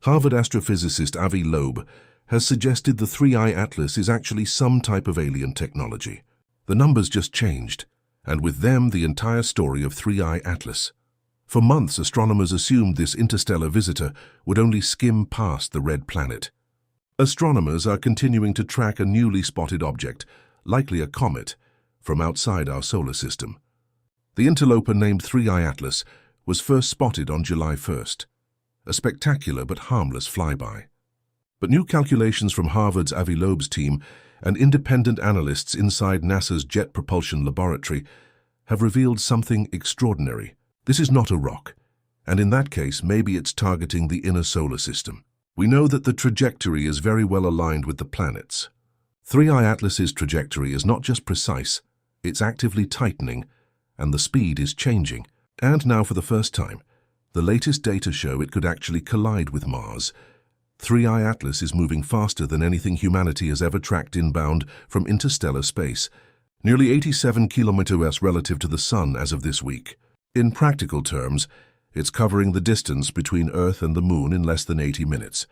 Harvard astrophysicist Avi Loeb has suggested the 3-Eye Atlas is actually some type of alien technology. The numbers just changed, and with them the entire story of 3-Eye Atlas. For months, astronomers assumed this interstellar visitor would only skim past the red planet. Astronomers are continuing to track a newly spotted object, likely a comet, from outside our solar system. The interloper named 3-Eye Atlas was first spotted on July 1st, a spectacular but harmless flyby. But new calculations from Harvard's Avi Loeb's team and independent analysts inside NASA's Jet Propulsion Laboratory have revealed something extraordinary. This is not a rock, and in that case, maybe it's targeting the inner solar system. We know that the trajectory is very well aligned with the planets. 3-Eye Atlas's trajectory is not just precise, it's actively tightening, and the speed is changing. And now, for the first time, the latest data show it could actually collide with Mars. 3-Eye Atlas is moving faster than anything humanity has ever tracked inbound from interstellar space, nearly 87 kilometers relative to the Sun as of this week. In practical terms, it's covering the distance between Earth and the Moon in less than 80 minutes.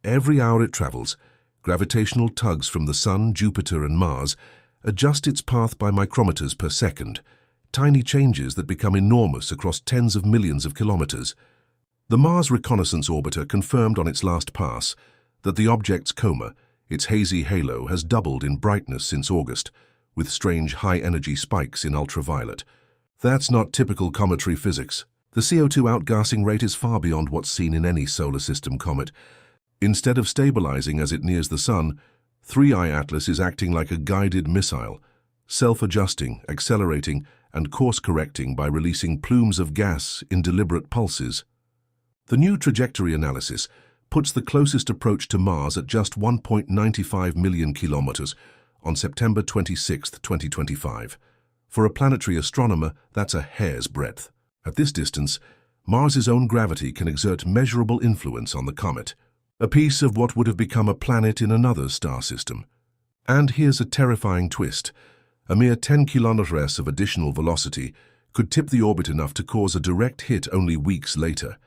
Every hour it travels, gravitational tugs from the Sun, Jupiter, and Mars adjust its path by micrometers per second, tiny changes that become enormous across tens of millions of kilometers. The Mars Reconnaissance Orbiter confirmed on its last pass that the object's coma, its hazy halo, has doubled in brightness since August, with strange high-energy spikes in ultraviolet. That's not typical cometary physics. The CO2 outgassing rate is far beyond what's seen in any solar system comet. Instead of stabilizing as it nears the Sun, 3-Eye Atlas is acting like a guided missile, self-adjusting, accelerating, and course-correcting by releasing plumes of gas in deliberate pulses. The new trajectory analysis puts the closest approach to Mars at just 1.95 million kilometers on September 26, 2025. For a planetary astronomer, that's a hair's breadth. At this distance, Mars's own gravity can exert measurable influence on the comet, a piece of what would have become a planet in another star system. And here's a terrifying twist. A mere 10 kilometers of additional velocity could tip the orbit enough to cause a direct hit only weeks later.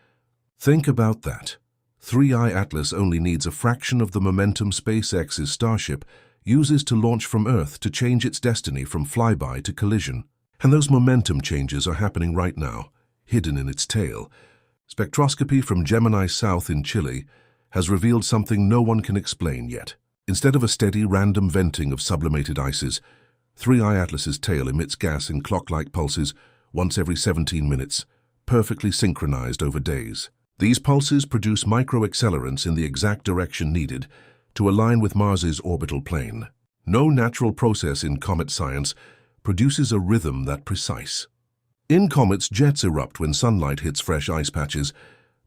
Think about that. 3-Eye Atlas only needs a fraction of the momentum SpaceX's Starship uses to launch from Earth to change its destiny from flyby to collision. And those momentum changes are happening right now, hidden in its tail. Spectroscopy from Gemini South in Chile has revealed something no one can explain yet. Instead of a steady, random venting of sublimated ices, 3-Eye Atlas's tail emits gas in clock-like pulses once every 17 minutes, perfectly synchronized over days. These pulses produce microaccelerants in the exact direction needed to align with Mars's orbital plane. No natural process in comet science produces a rhythm that precise. In comets, jets erupt when sunlight hits fresh ice patches,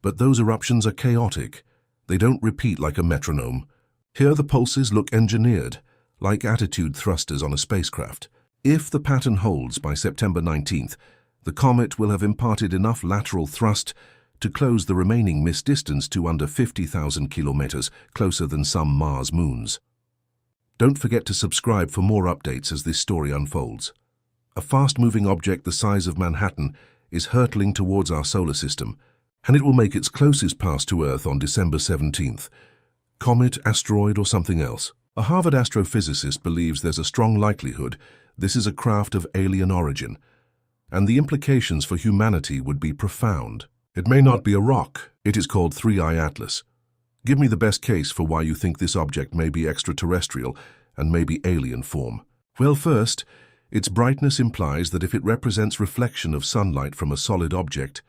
but those eruptions are chaotic. They don't repeat like a metronome. Here the pulses look engineered, like attitude thrusters on a spacecraft. If the pattern holds by September 19th, the comet will have imparted enough lateral thrust to close the remaining missed distance to under 50,000 kilometers, closer than some Mars moons. Don't forget to subscribe for more updates as this story unfolds. A fast-moving object the size of Manhattan is hurtling towards our solar system, and it will make its closest pass to Earth on December 17th. Comet, asteroid, or something else? A Harvard astrophysicist believes there's a strong likelihood this is a craft of alien origin, and the implications for humanity would be profound. It may not be a rock. It is called 3-Eye Atlas. Give me the best case for why you think this object may be extraterrestrial and maybe alien form. Well, first, its brightness implies that if it represents reflection of sunlight from a solid object,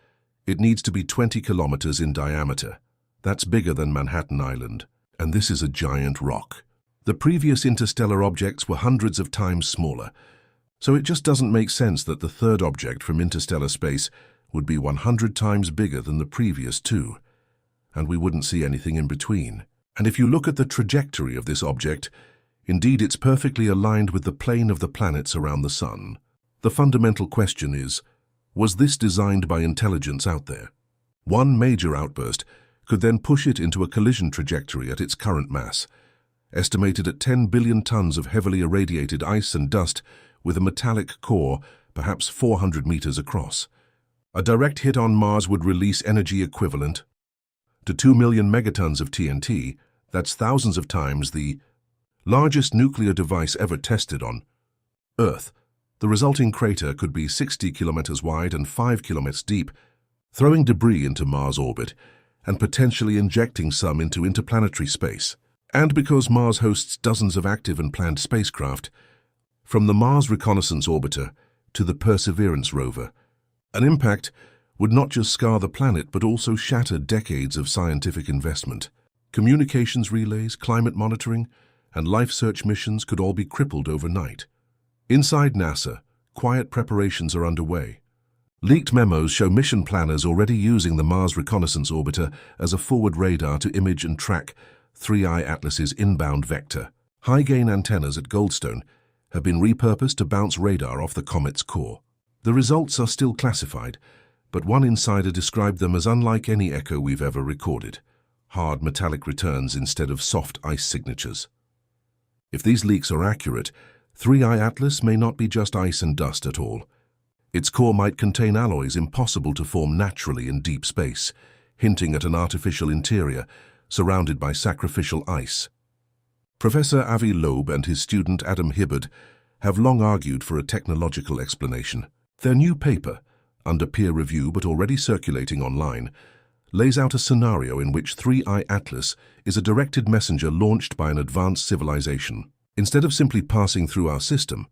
it needs to be 20 kilometers in diameter. That's bigger than Manhattan Island, and this is a giant rock. The previous interstellar objects were hundreds of times smaller, so it just doesn't make sense that the third object from interstellar space would be 100 times bigger than the previous two, and we wouldn't see anything in between. And if you look at the trajectory of this object, indeed it's perfectly aligned with the plane of the planets around the Sun. The fundamental question is, was this designed by intelligence out there? One major outburst could then push it into a collision trajectory at its current mass, estimated at 10 billion tons of heavily irradiated ice and dust with a metallic core, perhaps 400 meters across. A direct hit on Mars would release energy equivalent to 2 million megatons of TNT, that's thousands of times the largest nuclear device ever tested on Earth. The resulting crater could be 60 kilometers wide and 5 kilometers deep, throwing debris into Mars' orbit and potentially injecting some into interplanetary space. And because Mars hosts dozens of active and planned spacecraft, from the Mars Reconnaissance Orbiter to the Perseverance rover, an impact would not just scar the planet but also shatter decades of scientific investment. Communications relays, climate monitoring, and life search missions could all be crippled overnight. Inside NASA, quiet preparations are underway. Leaked memos show mission planners already using the Mars Reconnaissance Orbiter as a forward radar to image and track 3I Atlas's inbound vector. High-gain antennas at Goldstone have been repurposed to bounce radar off the comet's core. The results are still classified, but one insider described them as unlike any echo we've ever recorded. Hard metallic returns instead of soft ice signatures. If these leaks are accurate, 3I Atlas may not be just ice and dust at all. Its core might contain alloys impossible to form naturally in deep space, hinting at an artificial interior surrounded by sacrificial ice. Professor Avi Loeb and his student Adam Hibbard have long argued for a technological explanation. Their new paper, under peer review but already circulating online, lays out a scenario in which 3I Atlas is a directed messenger launched by an advanced civilization. Instead of simply passing through our system,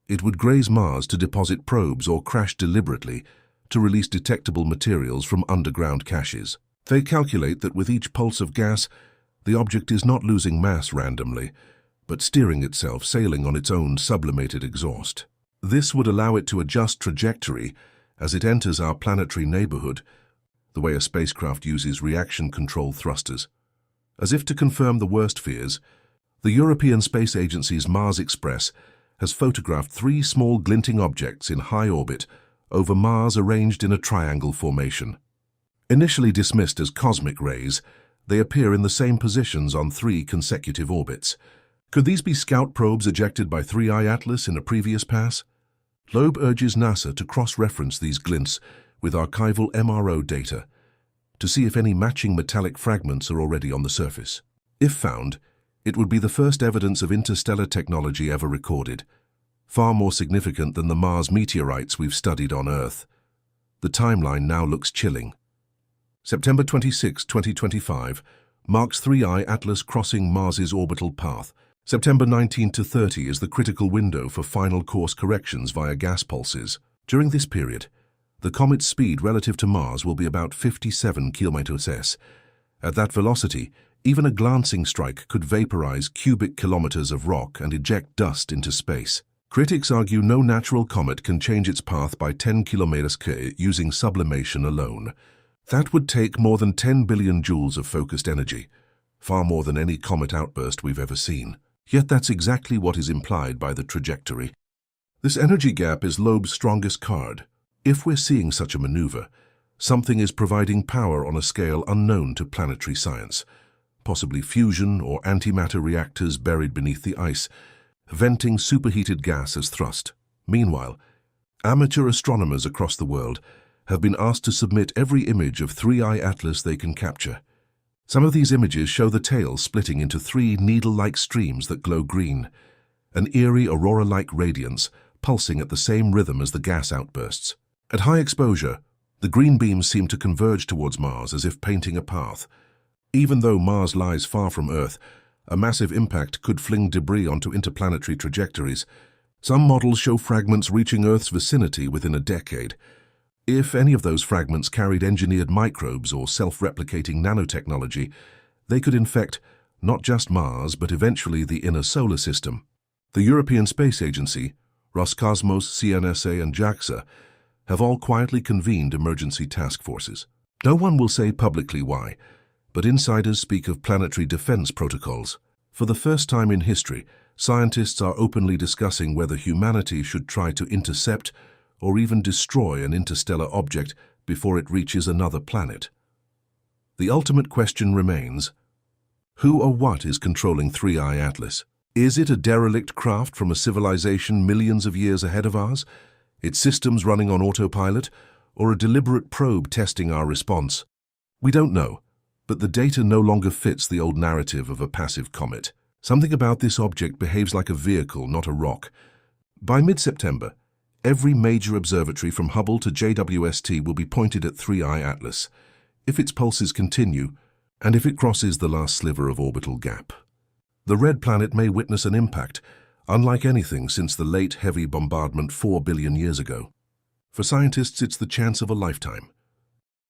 it would graze Mars to deposit probes or crash deliberately to release detectable materials from underground caches. They calculate that with each pulse of gas, the object is not losing mass randomly, but steering itself, sailing on its own sublimated exhaust. This would allow it to adjust trajectory as it enters our planetary neighborhood, the way a spacecraft uses reaction control thrusters. As if to confirm the worst fears, the European Space Agency's Mars Express has photographed 3 small glinting objects in high orbit over Mars arranged in a triangle formation. Initially dismissed as cosmic rays, they appear in the same positions on 3 consecutive orbits. Could these be scout probes ejected by 3I Atlas in a previous pass? Loeb urges NASA to cross-reference these glints with archival MRO data to see if any matching metallic fragments are already on the surface. If found, it would be the first evidence of interstellar technology ever recorded, far more significant than the Mars meteorites we've studied on Earth. The timeline now looks chilling. September 26, 2025 marks 3I Atlas crossing Mars's orbital path. September 19 to 30 is the critical window for final course corrections via gas pulses. During this period, the comet's speed relative to Mars will be about 57 km/s. At that velocity, even a glancing strike could vaporize cubic kilometers of rock and eject dust into space. Critics argue no natural comet can change its path by 10 km/s using sublimation alone. That would take more than 10 billion joules of focused energy, far more than any comet outburst we've ever seen. Yet that's exactly what is implied by the trajectory. This energy gap is Loeb's strongest card. If we're seeing such a maneuver, something is providing power on a scale unknown to planetary science, possibly fusion or antimatter reactors buried beneath the ice, venting superheated gas as thrust. Meanwhile, amateur astronomers across the world have been asked to submit every image of 3I Atlas they can capture. Some of these images show the tail splitting into 3 needle-like streams that glow green, an eerie aurora-like radiance pulsing at the same rhythm as the gas outbursts. At high exposure, the green beams seem to converge towards Mars as if painting a path. Even though Mars lies far from Earth, a massive impact could fling debris onto interplanetary trajectories. Some models show fragments reaching Earth's vicinity within a decade. If any of those fragments carried engineered microbes or self-replicating nanotechnology, they could infect not just Mars, but eventually the inner solar system. The European Space Agency, Roscosmos, CNSA, and JAXA have all quietly convened emergency task forces. No one will say publicly why, but insiders speak of planetary defense protocols. For the first time in history, scientists are openly discussing whether humanity should try to intercept or even destroy an interstellar object before it reaches another planet. The ultimate question remains, who or what is controlling 3I Atlas? Is it a derelict craft from a civilization millions of years ahead of ours, its systems running on autopilot, or a deliberate probe testing our response? We don't know, But the data no longer fits the old narrative of a passive comet. Something about this object behaves like a vehicle, not a rock. By mid-September, every major observatory from Hubble to JWST will be pointed at 3I Atlas, if its pulses continue, and if it crosses the last sliver of orbital gap. The red planet may witness an impact, unlike anything since the late heavy bombardment 4 billion years ago. For scientists, it's the chance of a lifetime.